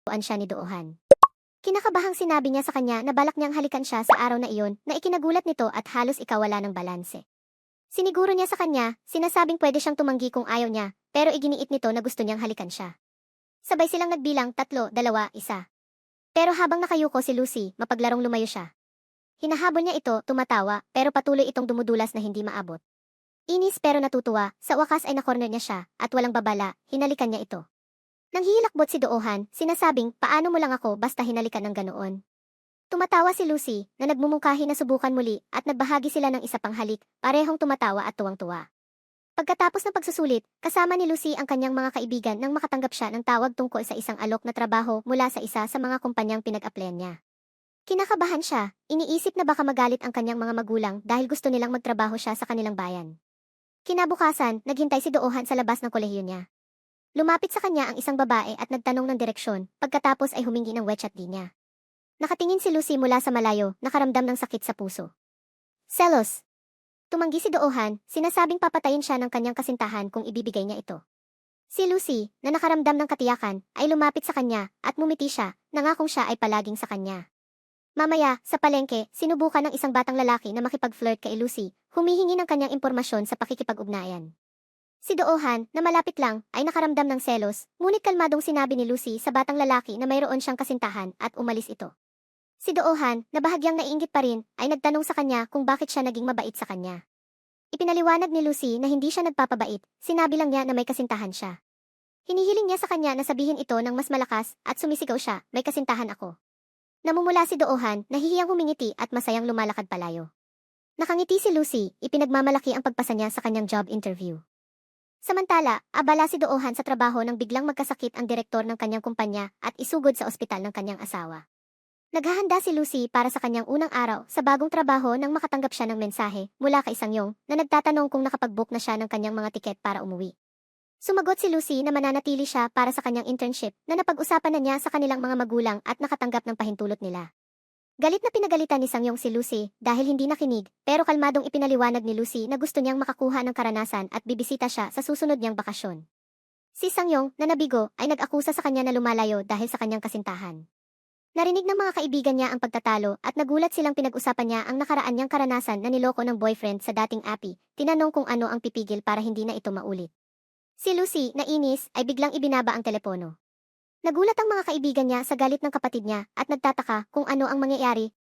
natagpuan siya ni Doohan. Kinakabahang sinabi niya sa kanya na balak niyang halikan siya sa araw na iyon na ikinagulat nito at halos ikawala ng balanse. Siniguro niya sa kanya, sinasabing pwede siyang tumanggi kung ayaw niya, pero iginiit nito na gusto niyang halikan siya. Sabay silang nagbilang 3, 2, 1. Pero habang nakayuko si Lucy, mapaglarong lumayo siya. Hinahabol niya ito, tumatawa, pero patuloy itong dumudulas na hindi maabot. Inis pero natutuwa, sa wakas ay nakorner niya siya, at walang babala, hinalikan niya ito. Nang hihilakbot si Doohan, sinasabing, paano mo lang ako basta hinalikan ng ganoon. Tumatawa si Lucy, na nagmumungkahi na subukan muli, at nagbahagi sila ng isa pang halik, parehong tumatawa at tuwang-tuwa. Pagkatapos ng pagsusulit, kasama ni Lucy ang kanyang mga kaibigan nang makatanggap siya ng tawag tungkol sa isang alok na trabaho mula sa isa sa mga kumpanyang pinag-applyan niya. Kinakabahan siya, iniisip na baka magalit ang kanyang mga magulang dahil gusto nilang magtrabaho siya sa kanilang bayan. Kinabukasan, naghintay si Doohan sa labas ng kolehiyo niya. Lumapit sa kanya ang isang babae at nagtanong ng direksyon, pagkatapos ay humingi ng WeChat niya. Nakatingin si Lucy mula sa malayo, nakaramdam ng sakit sa puso. Selos. Tumanggi si Doohan, sinasabing papatayin siya ng kanyang kasintahan kung ibibigay niya ito. Si Lucy, na nakaramdam ng katiyakan, ay lumapit sa kanya at mumiti siya, nangakong siya ay palaging sa kanya. Mamaya, sa palengke, sinubukan ng isang batang lalaki na makipag-flirt kay Lucy, humihingi ng kanyang impormasyon sa pakikipag-ugnayan. Si Doohan, na malapit lang, ay nakaramdam ng selos, ngunit kalmadong sinabi ni Lucy sa batang lalaki na mayroon siyang kasintahan at umalis ito. Si Doohan, na bahagyang naiinggit pa rin, ay nagtanong sa kanya kung bakit siya naging mabait sa kanya. Ipinaliwanag ni Lucy na hindi siya nagpapabait, sinabi lang niya na may kasintahan siya. Hinihiling niya sa kanya na sabihin ito ng mas malakas at sumisigaw siya, may kasintahan ako. Namumula si Doohan, nahihiyang humingiti at masayang lumalakad palayo. Nakangiti si Lucy, ipinagmamalaki ang pagpasa niya sa kanyang job interview. Samantala, abala si Doohan sa trabaho nang biglang magkasakit ang direktor ng kanyang kumpanya at isugod sa ospital ng kanyang asawa. Naghahanda si Lucy para sa kanyang unang araw sa bagong trabaho nang makatanggap siya ng mensahe mula kay Sangyong na nagtatanong kung nakapag-book na siya ng kanyang mga tiket para umuwi. Sumagot si Lucy na mananatili siya para sa kanyang internship na napag-usapan na niya sa kanilang mga magulang at nakatanggap ng pahintulot nila. Galit na pinagalitan ni Sangyong si Lucy dahil hindi nakinig pero kalmadong ipinaliwanag ni Lucy na gusto niyang makakuha ng karanasan at bibisita siya sa susunod niyang bakasyon. Si Sangyong, na nabigo, ay nag-akusa sa kanya na lumalayo dahil sa kanyang kasintahan. Narinig ng mga kaibigan niya ang pagtatalo at nagulat silang pinag-usapan niya ang nakaraan niyang karanasan na niloko ng boyfriend sa dating Appy, tinanong kung ano ang pipigil para hindi na ito maulit. Si Lucy, na inis, ay biglang ibinaba ang telepono. Nagulat ang mga kaibigan niya sa galit ng kapatid niya at nagtataka kung ano ang mangyayari